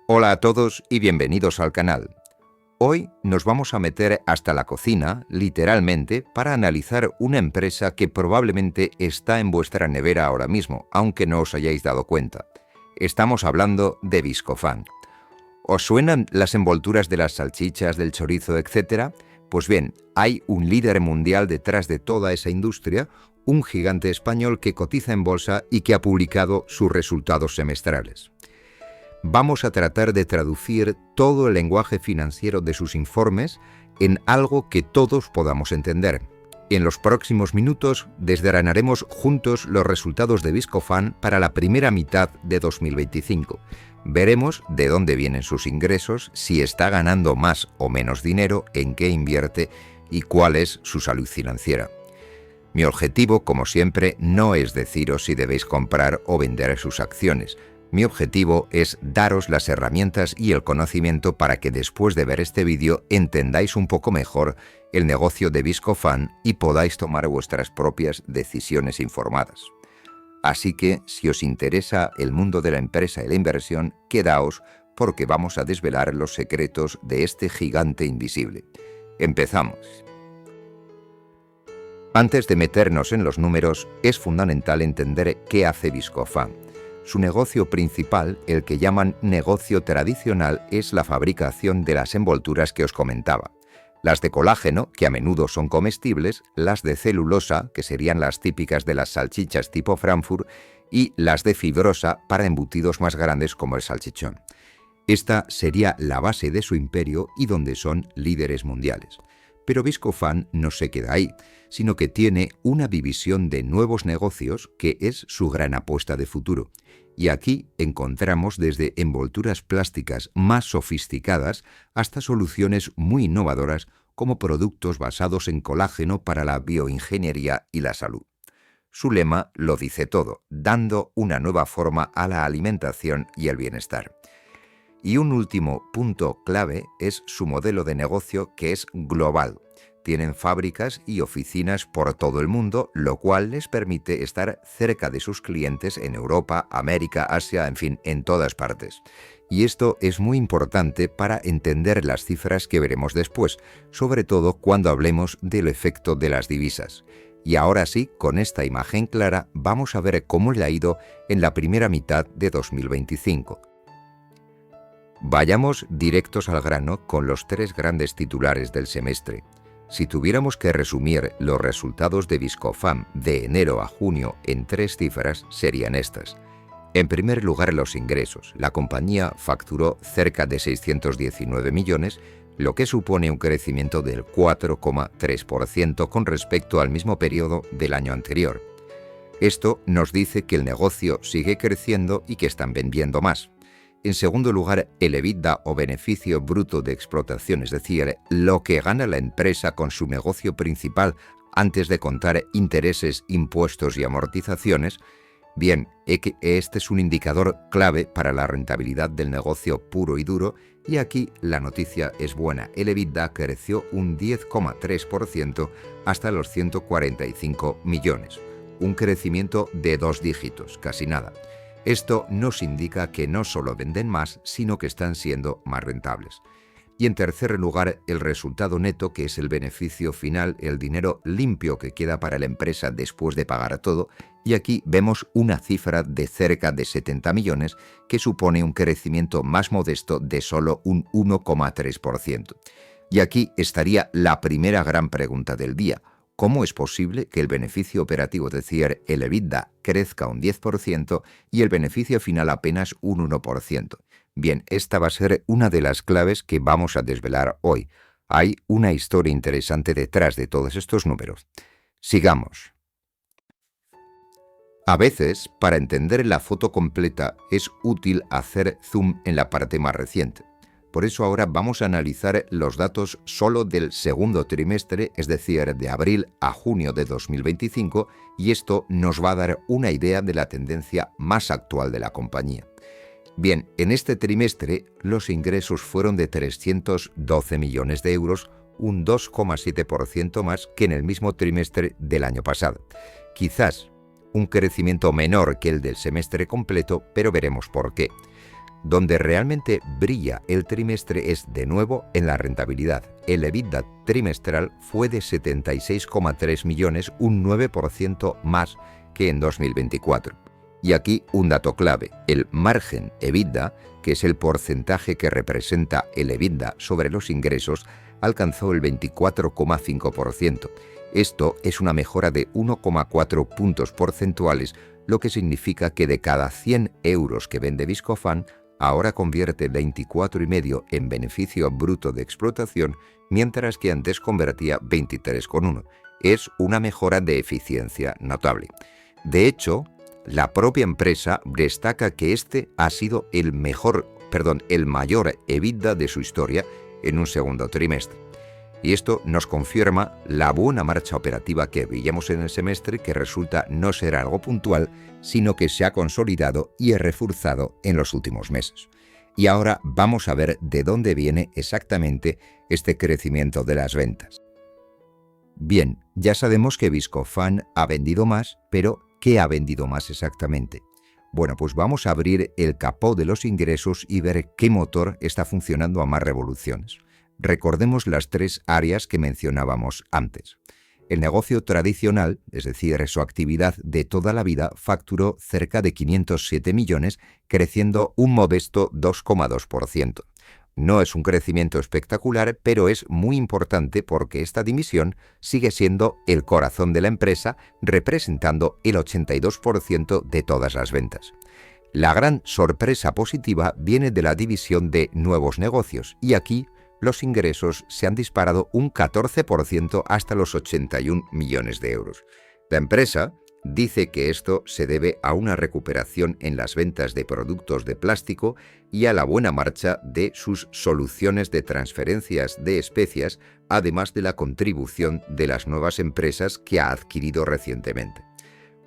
Hola a todos y bienvenidos al canal. Hoy nos vamos a meter hasta la cocina, literalmente, para analizar una empresa que probablemente está en vuestra nevera ahora mismo, aunque no os hayáis dado cuenta. Estamos hablando de Viscofan. ¿Os suenan las envolturas de las salchichas, del chorizo, etcétera? Pues bien, hay un líder mundial detrás de toda esa industria, un gigante español que cotiza en bolsa y que ha publicado sus resultados semestrales. Vamos a tratar de traducir todo el lenguaje financiero de sus informes en algo que todos podamos entender. En los próximos minutos desgranaremos juntos los resultados de Viscofan para la primera mitad de 2025. Veremos de dónde vienen sus ingresos, si está ganando más o menos dinero, en qué invierte y cuál es su salud financiera. Mi objetivo, como siempre, no es deciros si debéis comprar o vender sus acciones. Mi objetivo es daros las herramientas y el conocimiento para que después de ver este vídeo entendáis un poco mejor el negocio de Viscofan y podáis tomar vuestras propias decisiones informadas. Así que, si os interesa el mundo de la empresa y la inversión, quedaos porque vamos a desvelar los secretos de este gigante invisible. Empezamos. Antes de meternos en los números, es fundamental entender qué hace Viscofan. Su negocio principal, el que llaman negocio tradicional, es la fabricación de las envolturas que os comentaba. Las de colágeno, que a menudo son comestibles, las de celulosa, que serían las típicas de las salchichas tipo Frankfurt, y las de fibrosa para embutidos más grandes como el salchichón. Esta sería la base de su imperio y donde son líderes mundiales. Pero Viscofan no se queda ahí, sino que tiene una división de nuevos negocios que es su gran apuesta de futuro. Y aquí encontramos desde envolturas plásticas más sofisticadas hasta soluciones muy innovadoras como productos basados en colágeno para la bioingeniería y la salud. Su lema lo dice todo, dando una nueva forma a la alimentación y el bienestar. Y un último punto clave es su modelo de negocio, que es global. Tienen fábricas y oficinas por todo el mundo, lo cual les permite estar cerca de sus clientes en Europa, América, Asia, en fin, en todas partes. Y esto es muy importante para entender las cifras que veremos después, sobre todo cuando hablemos del efecto de las divisas. Y ahora sí, con esta imagen clara, vamos a ver cómo le ha ido en la primera mitad de 2025. Vayamos directos al grano con los tres grandes titulares del semestre. Si tuviéramos que resumir los resultados de Viscofan de enero a junio en tres cifras, serían estas. En primer lugar, los ingresos. La compañía facturó cerca de 619 millones, lo que supone un crecimiento del 4,3% con respecto al mismo periodo del año anterior. Esto nos dice que el negocio sigue creciendo y que están vendiendo más. En segundo lugar, el EBITDA o beneficio bruto de explotación, es decir, lo que gana la empresa con su negocio principal antes de contar intereses, impuestos y amortizaciones. Bien, este es un indicador clave para la rentabilidad del negocio puro y duro, y aquí la noticia es buena. El EBITDA creció un 10,3% hasta los 145 millones, un crecimiento de 2 dígitos, casi nada. Esto nos indica que no solo venden más, sino que están siendo más rentables. Y en tercer lugar, el resultado neto, que es el beneficio final, el dinero limpio que queda para la empresa después de pagar todo, y aquí vemos una cifra de cerca de 70 millones, que supone un crecimiento más modesto de solo un 1,3%. Y aquí estaría la primera gran pregunta del día. ¿Cómo es posible que el beneficio operativo, es decir, el EBITDA, crezca un 10% y el beneficio final apenas un 1%? Bien, esta va a ser una de las claves que vamos a desvelar hoy. Hay una historia interesante detrás de todos estos números. Sigamos. A veces, para entender la foto completa, es útil hacer zoom en la parte más reciente. Por eso ahora vamos a analizar los datos solo del segundo trimestre, es decir, de abril a junio de 2025, y esto nos va a dar una idea de la tendencia más actual de la compañía. Bien, en este trimestre los ingresos fueron de 312 millones de euros, un 2,7% más que en el mismo trimestre del año pasado. Quizás un crecimiento menor que el del semestre completo, pero veremos por qué. Donde realmente brilla el trimestre es, de nuevo, en la rentabilidad. El EBITDA trimestral fue de 76,3 millones, un 9% más que en 2024. Y aquí un dato clave, el margen EBITDA, que es el porcentaje que representa el EBITDA sobre los ingresos, alcanzó el 24,5%. Esto es una mejora de 1,4 puntos porcentuales, lo que significa que de cada 100 euros que vende Viscofan, ahora convierte 24,5 en beneficio bruto de explotación, mientras que antes convertía 23,1. Es una mejora de eficiencia notable. De hecho, la propia empresa destaca que este ha sido el mayor EBITDA de su historia en un segundo trimestre. Y esto nos confirma la buena marcha operativa que veíamos en el semestre, que resulta no ser algo puntual, sino que se ha consolidado y reforzado en los últimos meses. Y ahora vamos a ver de dónde viene exactamente este crecimiento de las ventas. Bien, ya sabemos que Viscofan ha vendido más, pero ¿qué ha vendido más exactamente? Bueno, pues vamos a abrir el capó de los ingresos y ver qué motor está funcionando a más revoluciones. Recordemos las tres áreas que mencionábamos antes. El negocio tradicional, es decir, su actividad de toda la vida, facturó cerca de 507 millones, creciendo un modesto 2,2%. No es un crecimiento espectacular, pero es muy importante porque esta división sigue siendo el corazón de la empresa, representando el 82% de todas las ventas. La gran sorpresa positiva viene de la división de nuevos negocios, y aquí los ingresos se han disparado un 14% hasta los 81 millones de euros. La empresa dice que esto se debe a una recuperación en las ventas de productos de plástico y a la buena marcha de sus soluciones de transferencias de especias, además de la contribución de las nuevas empresas que ha adquirido recientemente.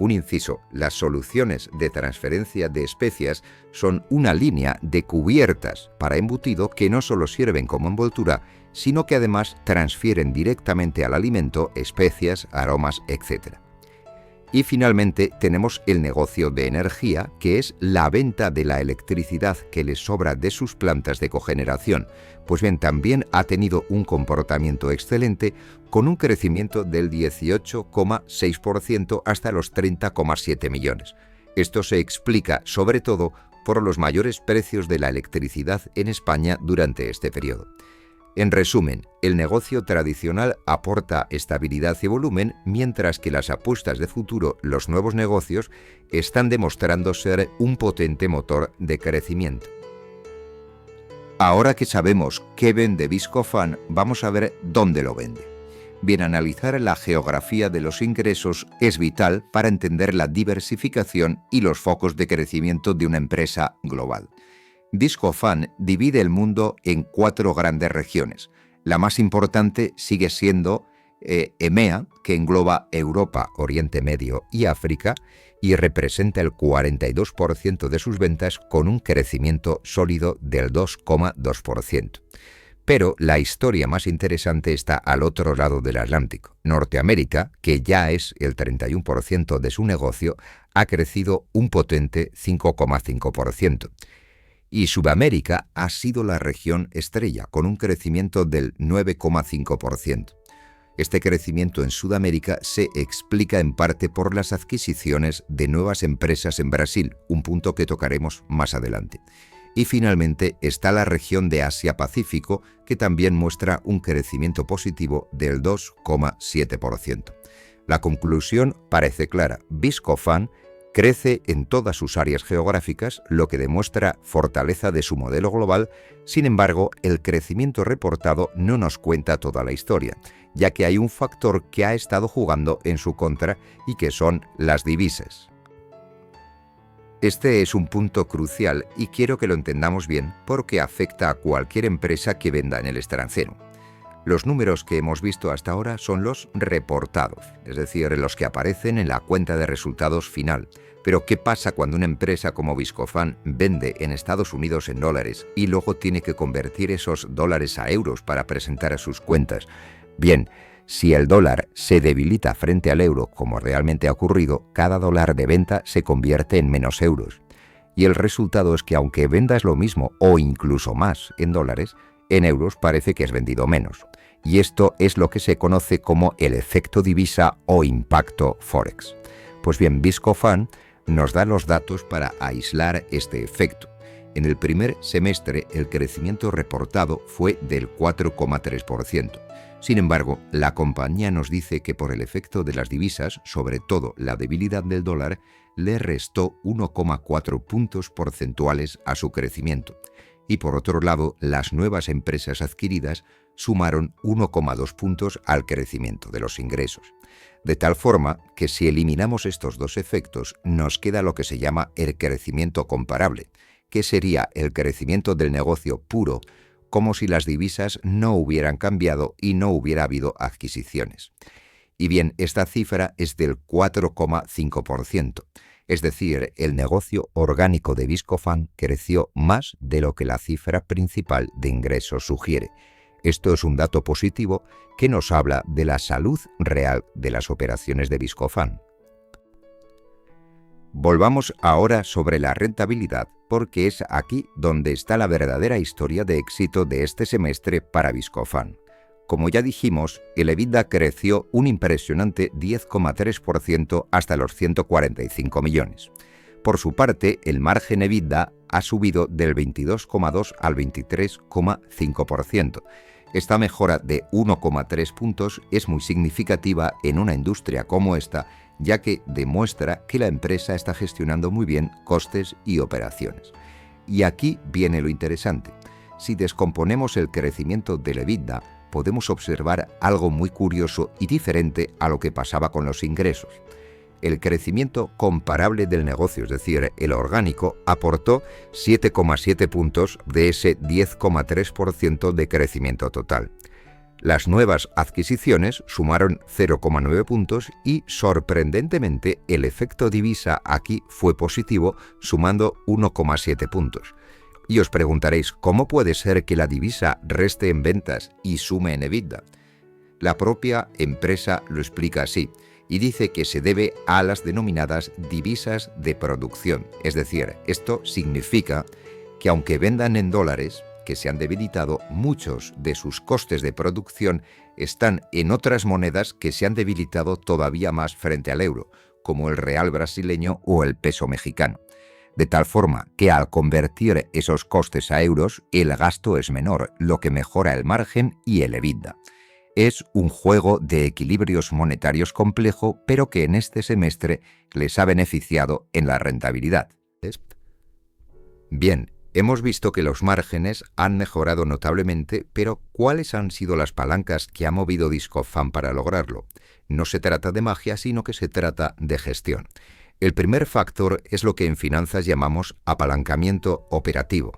Un inciso, las soluciones de transferencia de especias son una línea de cubiertas para embutido que no solo sirven como envoltura, sino que además transfieren directamente al alimento especias, aromas, etc. Y finalmente tenemos el negocio de energía, que es la venta de la electricidad que les sobra de sus plantas de cogeneración. Pues bien, también ha tenido un comportamiento excelente, con un crecimiento del 18,6% hasta los 30,7 millones. Esto se explica sobre todo por los mayores precios de la electricidad en España durante este periodo. En resumen, el negocio tradicional aporta estabilidad y volumen, mientras que las apuestas de futuro, los nuevos negocios, están demostrando ser un potente motor de crecimiento. Ahora que sabemos qué vende Viscofan, vamos a ver dónde lo vende. Bien, analizar la geografía de los ingresos es vital para entender la diversificación y los focos de crecimiento de una empresa global. Viscofan divide el mundo en 4 grandes regiones. La más importante sigue siendo EMEA, que engloba Europa, Oriente Medio y África, y representa el 42% de sus ventas, con un crecimiento sólido del 2,2%. Pero la historia más interesante está al otro lado del Atlántico. Norteamérica, que ya es el 31% de su negocio, ha crecido un potente 5,5%. Y Sudamérica ha sido la región estrella, con un crecimiento del 9,5%. Este crecimiento en Sudamérica se explica en parte por las adquisiciones de nuevas empresas en Brasil, un punto que tocaremos más adelante. Y finalmente está la región de Asia-Pacífico, que también muestra un crecimiento positivo del 2,7%. La conclusión parece clara: Viscofan crece en todas sus áreas geográficas, lo que demuestra fortaleza de su modelo global. Sin embargo, el crecimiento reportado no nos cuenta toda la historia, ya que hay un factor que ha estado jugando en su contra y que son las divisas. Este es un punto crucial y quiero que lo entendamos bien porque afecta a cualquier empresa que venda en el extranjero. Los números que hemos visto hasta ahora son los reportados, es decir, los que aparecen en la cuenta de resultados final. Pero ¿qué pasa cuando una empresa como Viscofan vende en Estados Unidos en dólares y luego tiene que convertir esos dólares a euros para presentar a sus cuentas? Bien, si el dólar se debilita frente al euro, como realmente ha ocurrido, cada dólar de venta se convierte en menos euros. y el resultado es que aunque vendas lo mismo o incluso más en dólares, en euros parece que has vendido menos. Y esto es lo que se conoce como el efecto divisa o impacto Forex. Pues bien, Viscofan nos da los datos para aislar este efecto. En el primer semestre el crecimiento reportado fue del 4,3%. Sin embargo, la compañía nos dice que por el efecto de las divisas, sobre todo la debilidad del dólar, le restó 1,4 puntos porcentuales a su crecimiento. Y por otro lado, las nuevas empresas adquiridas sumaron 1,2 puntos al crecimiento de los ingresos. De tal forma que si eliminamos estos dos efectos, nos queda lo que se llama el crecimiento comparable, que sería el crecimiento del negocio puro, como si las divisas no hubieran cambiado y no hubiera habido adquisiciones. Y bien, esta cifra es del 4,5%. Es decir, el negocio orgánico de Viscofan creció más de lo que la cifra principal de ingresos sugiere. Esto es un dato positivo que nos habla de la salud real de las operaciones de Viscofan. Volvamos ahora sobre la rentabilidad, porque es aquí donde está la verdadera historia de éxito de este semestre para Viscofan. Como ya dijimos, el EBITDA creció un impresionante 10,3% hasta los 145 millones. Por su parte, el margen EBITDA ha subido del 22,2 al 23,5%. Esta mejora de 1,3 puntos es muy significativa en una industria como esta, ya que demuestra que la empresa está gestionando muy bien costes y operaciones. Y aquí viene lo interesante. Si descomponemos el crecimiento del EBITDA, podemos observar algo muy curioso y diferente a lo que pasaba con los ingresos. El crecimiento comparable del negocio, es decir, el orgánico, aportó 7,7 puntos de ese 10,3% de crecimiento total. Las nuevas adquisiciones sumaron 0,9 puntos y, sorprendentemente, el efecto divisa aquí fue positivo, sumando 1,7 puntos. Y os preguntaréis, ¿cómo puede ser que la divisa reste en ventas y sume en EBITDA? La propia empresa lo explica así, y dice que se debe a las denominadas divisas de producción. Es decir, esto significa que aunque vendan en dólares, que se han debilitado, muchos de sus costes de producción están en otras monedas que se han debilitado todavía más frente al euro, como el real brasileño o el peso mexicano. De tal forma que al convertir esos costes a euros, el gasto es menor, lo que mejora el margen y el EBITDA. Es un juego de equilibrios monetarios complejo, pero que en este semestre les ha beneficiado en la rentabilidad. Bien, hemos visto que los márgenes han mejorado notablemente, pero ¿cuáles han sido las palancas que ha movido Viscofan para lograrlo? No se trata de magia, sino que se trata de gestión. El primer factor es lo que en finanzas llamamos apalancamiento operativo.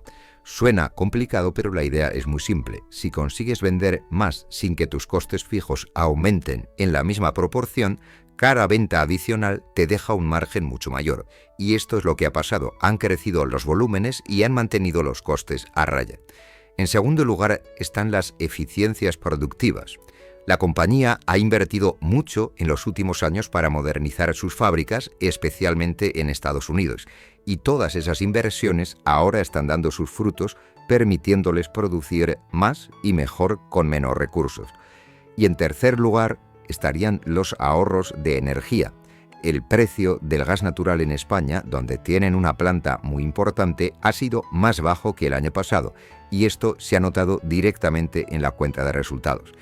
Suena complicado, pero la idea es muy simple. Si consigues vender más sin que tus costes fijos aumenten en la misma proporción, cada venta adicional te deja un margen mucho mayor. Y esto es lo que ha pasado. Han crecido los volúmenes y han mantenido los costes a raya. En segundo lugar están las eficiencias productivas. La compañía ha invertido mucho en los últimos años para modernizar sus fábricas, especialmente en Estados Unidos, y todas esas inversiones ahora están dando sus frutos, permitiéndoles producir más y mejor con menos recursos. Y en tercer lugar estarían los ahorros de energía. El precio del gas natural en España, donde tienen una planta muy importante, ha sido más bajo que el año pasado, y esto se ha notado directamente en la cuenta de resultados.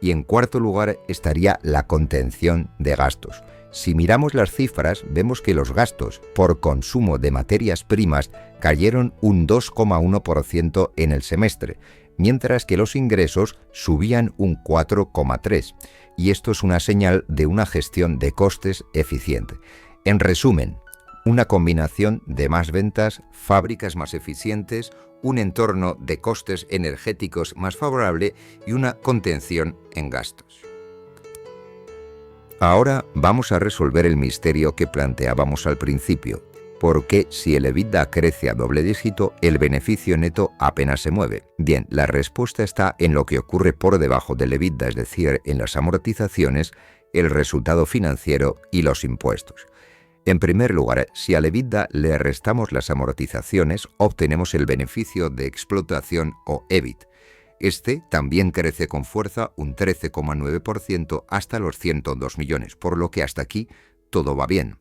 Y en cuarto lugar estaría la contención de gastos. Si miramos las cifras, vemos que los gastos por consumo de materias primas cayeron un 2,1% en el semestre, mientras que los ingresos subían un 4,3%. Y esto es una señal de una gestión de costes eficiente. En resumen, una combinación de más ventas, fábricas más eficientes, un entorno de costes energéticos más favorable y una contención en gastos. Ahora vamos a resolver el misterio que planteábamos al principio. ¿Por qué si el EBITDA crece a doble dígito, el beneficio neto apenas se mueve? Bien, la respuesta está en lo que ocurre por debajo del EBITDA, es decir, en las amortizaciones, el resultado financiero y los impuestos. En primer lugar, si al EBITDA le restamos las amortizaciones, obtenemos el beneficio de explotación o EBIT. Este también crece con fuerza un 13,9% hasta los 102 millones, por lo que hasta aquí todo va bien.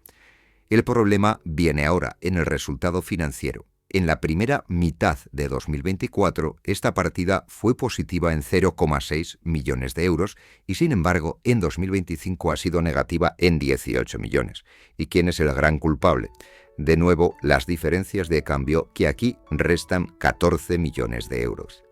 El problema viene ahora en el resultado financiero. En la primera mitad de 2024, esta partida fue positiva en 0,6 millones de euros y, sin embargo, en 2025 ha sido negativa en 18 millones. ¿Y quién es el gran culpable? De nuevo, las diferencias de cambio, que aquí restan 14 millones de euros.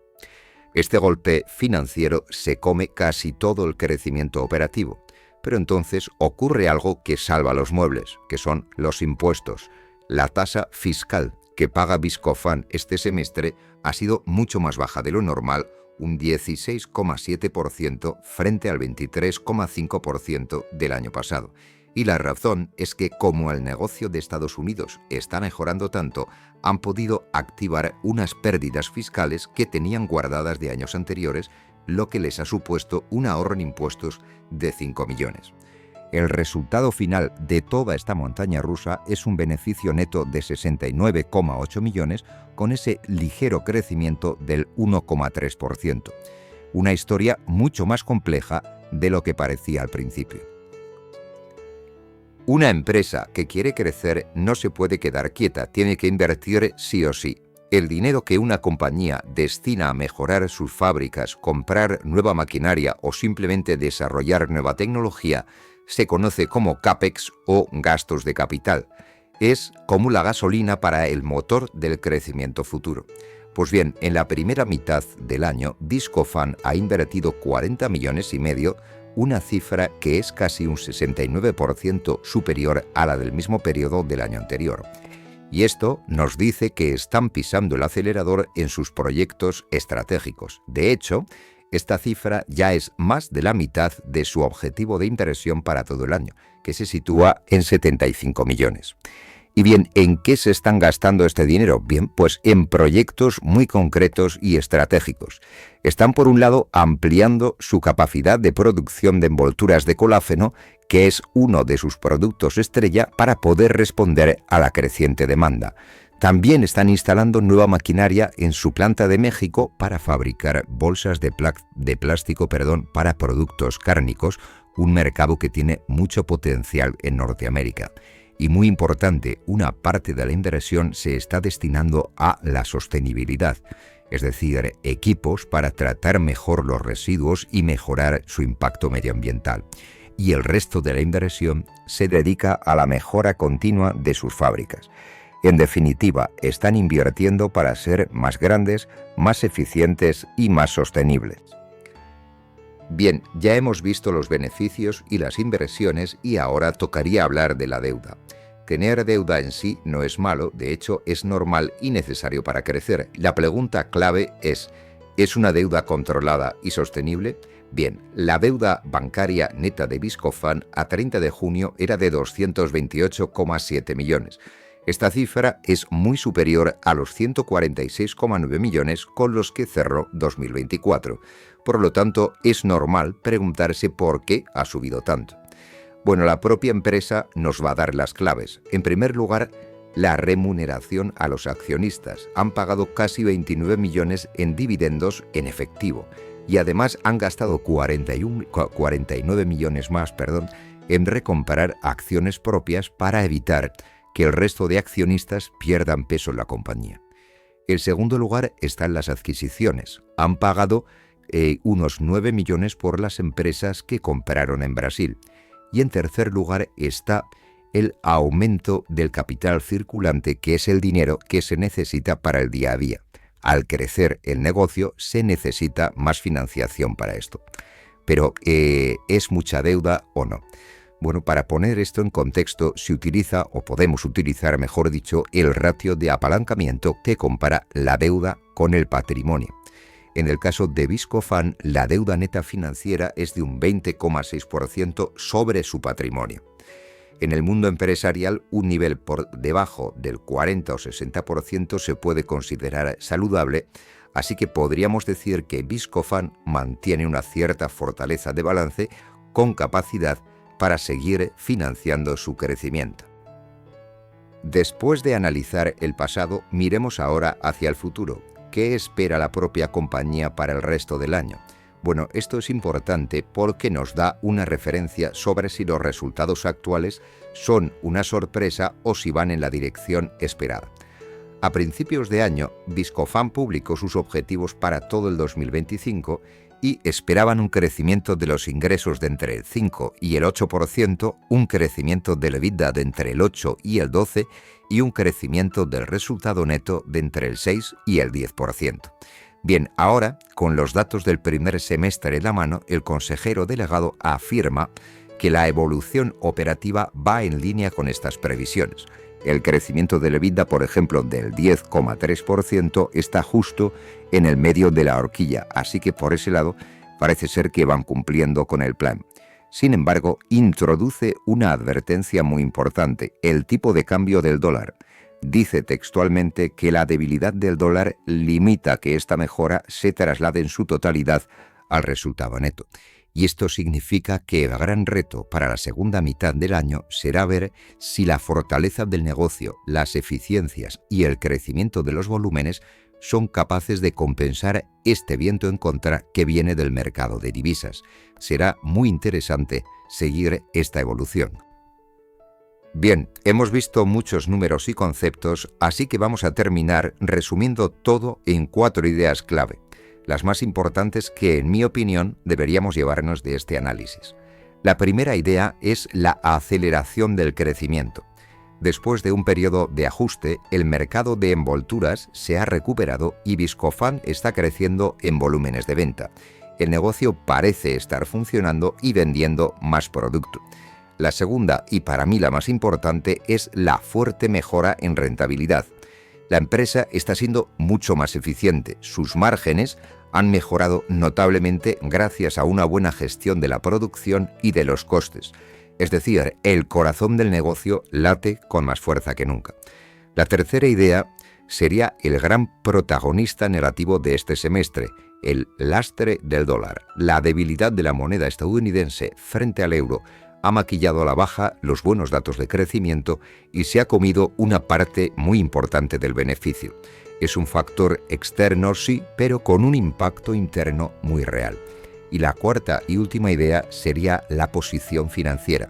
Este golpe financiero se come casi todo el crecimiento operativo, pero entonces ocurre algo que salva los muebles, que son los impuestos. La tasa fiscal que paga Viscofan este semestre ha sido mucho más baja de lo normal, un 16,7% frente al 23,5% del año pasado. Y la razón es que, como el negocio de Estados Unidos está mejorando tanto, han podido activar unas pérdidas fiscales que tenían guardadas de años anteriores, lo que les ha supuesto un ahorro en impuestos de 5 millones. El resultado final de toda esta montaña rusa es un beneficio neto de 69,8 millones con ese ligero crecimiento del 1,3%. Una historia mucho más compleja de lo que parecía al principio. Una empresa que quiere crecer no se puede quedar quieta, tiene que invertir sí o sí. El dinero que una compañía destina a mejorar sus fábricas, comprar nueva maquinaria o simplemente desarrollar nueva tecnología se conoce como CAPEX o gastos de capital. Es como la gasolina para el motor del crecimiento futuro. Pues bien, en la primera mitad del año, Viscofan ha invertido 40 millones y medio, una cifra que es casi un 69% superior a la del mismo periodo del año anterior. Y esto nos dice que están pisando el acelerador en sus proyectos estratégicos. De hecho, esta cifra ya es más de la mitad de su objetivo de inversión para todo el año, que se sitúa en 75 millones. Y bien, ¿en qué se están gastando este dinero? Bien, pues en proyectos muy concretos y estratégicos. Están, por un lado, ampliando su capacidad de producción de envolturas de colágeno, que es uno de sus productos estrella, para poder responder a la creciente demanda. También están instalando nueva maquinaria en su planta de México para fabricar bolsas de plástico para productos cárnicos, un mercado que tiene mucho potencial en Norteamérica. Y muy importante, una parte de la inversión se está destinando a la sostenibilidad, es decir, equipos para tratar mejor los residuos y mejorar su impacto medioambiental. Y el resto de la inversión se dedica a la mejora continua de sus fábricas. En definitiva, están invirtiendo para ser más grandes, más eficientes y más sostenibles. Bien, ya hemos visto los beneficios y las inversiones y ahora tocaría hablar de la deuda. Tener deuda en sí no es malo, de hecho es normal y necesario para crecer. La pregunta clave ¿es una deuda controlada y sostenible? Bien, la deuda bancaria neta de Viscofan a 30 de junio era de 228,7 millones. Esta cifra es muy superior a los 146,9 millones con los que cerró 2024. Por lo tanto, es normal preguntarse por qué ha subido tanto. Bueno, la propia empresa nos va a dar las claves. En primer lugar, la remuneración a los accionistas. Han pagado casi 29 millones en dividendos en efectivo y además han gastado 49 millones más en recomprar acciones propias para evitar que el resto de accionistas pierdan peso en la compañía. En segundo lugar están las adquisiciones. Han pagado unos 9 millones por las empresas que compraron en Brasil. Y en tercer lugar está el aumento del capital circulante, que es el dinero que se necesita para el día a día. Al crecer el negocio se necesita más financiación para esto. Pero ¿es mucha deuda o no? Bueno, para poner esto en contexto, se utiliza, o podemos utilizar, mejor dicho, el ratio de apalancamiento que compara la deuda con el patrimonio. En el caso de Viscofan, la deuda neta financiera es de un 20,6% sobre su patrimonio. En el mundo empresarial, un nivel por debajo del 40 o 60% se puede considerar saludable, así que podríamos decir que Viscofan mantiene una cierta fortaleza de balance con capacidad para seguir financiando su crecimiento. Después de analizar el pasado, miremos ahora hacia el futuro. ¿Qué espera la propia compañía para el resto del año? Bueno, esto es importante porque nos da una referencia sobre si los resultados actuales son una sorpresa o si van en la dirección esperada. A principios de año, Viscofan publicó sus objetivos para todo el 2025 y esperaban un crecimiento de los ingresos de entre el 5 y el 8%, un crecimiento del EBITDA de entre el 8 y el 12% y un crecimiento del resultado neto de entre el 6 y el 10%. Bien, ahora, con los datos del primer semestre en la mano, el consejero delegado afirma que la evolución operativa va en línea con estas previsiones. El crecimiento del EBITDA, por ejemplo, del 10,3% está justo en el medio de la horquilla, así que por ese lado parece ser que van cumpliendo con el plan. Sin embargo, introduce una advertencia muy importante: el tipo de cambio del dólar. Dice textualmente que la debilidad del dólar limita que esta mejora se traslade en su totalidad al resultado neto. Y esto significa que el gran reto para la segunda mitad del año será ver si la fortaleza del negocio, las eficiencias y el crecimiento de los volúmenes son capaces de compensar este viento en contra que viene del mercado de divisas. Será muy interesante seguir esta evolución. Bien, hemos visto muchos números y conceptos, así que vamos a terminar resumiendo todo en 4 ideas clave, las más importantes que, en mi opinión, deberíamos llevarnos de este análisis. La primera idea es la aceleración del crecimiento. Después de un periodo de ajuste, el mercado de envolturas se ha recuperado y Viscofan está creciendo en volúmenes de venta. El negocio parece estar funcionando y vendiendo más producto. La segunda, y para mí la más importante, es la fuerte mejora en rentabilidad. La empresa está siendo mucho más eficiente. Sus márgenes han mejorado notablemente gracias a una buena gestión de la producción y de los costes. Es decir, el corazón del negocio late con más fuerza que nunca. La tercera idea sería el gran protagonista negativo de este semestre, el lastre del dólar. La debilidad de la moneda estadounidense frente al euro ha maquillado a la baja los buenos datos de crecimiento y se ha comido una parte muy importante del beneficio. Es un factor externo, sí, pero con un impacto interno muy real. Y la cuarta y última idea sería la posición financiera.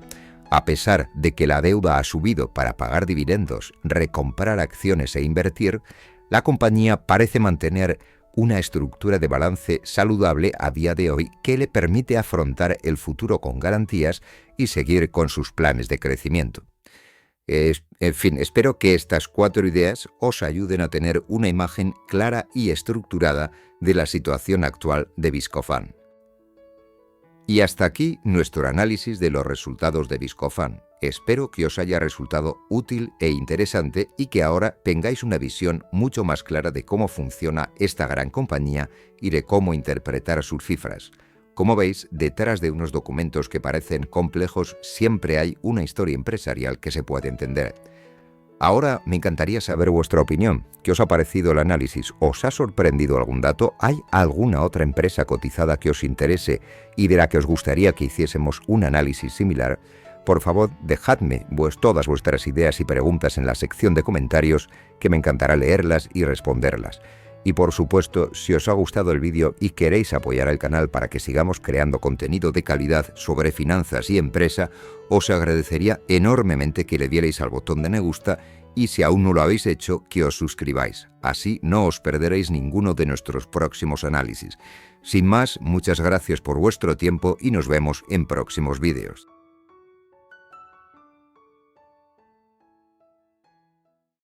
A pesar de que la deuda ha subido para pagar dividendos, recomprar acciones e invertir, la compañía parece mantener una estructura de balance saludable a día de hoy que le permite afrontar el futuro con garantías y seguir con sus planes de crecimiento. En fin, espero que estas 4 ideas os ayuden a tener una imagen clara y estructurada de la situación actual de Viscofan. Y hasta aquí nuestro análisis de los resultados de Viscofan. Espero que os haya resultado útil e interesante y que ahora tengáis una visión mucho más clara de cómo funciona esta gran compañía y de cómo interpretar sus cifras. Como veis, detrás de unos documentos que parecen complejos siempre hay una historia empresarial que se puede entender. Ahora me encantaría saber vuestra opinión. ¿Qué os ha parecido el análisis? ¿Os ha sorprendido algún dato? ¿Hay alguna otra empresa cotizada que os interese y de la que os gustaría que hiciésemos un análisis similar? Por favor, dejadme todas vuestras ideas y preguntas en la sección de comentarios, que me encantará leerlas y responderlas. Y por supuesto, si os ha gustado el vídeo y queréis apoyar al canal para que sigamos creando contenido de calidad sobre finanzas y empresa, os agradecería enormemente que le dierais al botón de me gusta y, si aún no lo habéis hecho, que os suscribáis. Así no os perderéis ninguno de nuestros próximos análisis. Sin más, muchas gracias por vuestro tiempo y nos vemos en próximos vídeos.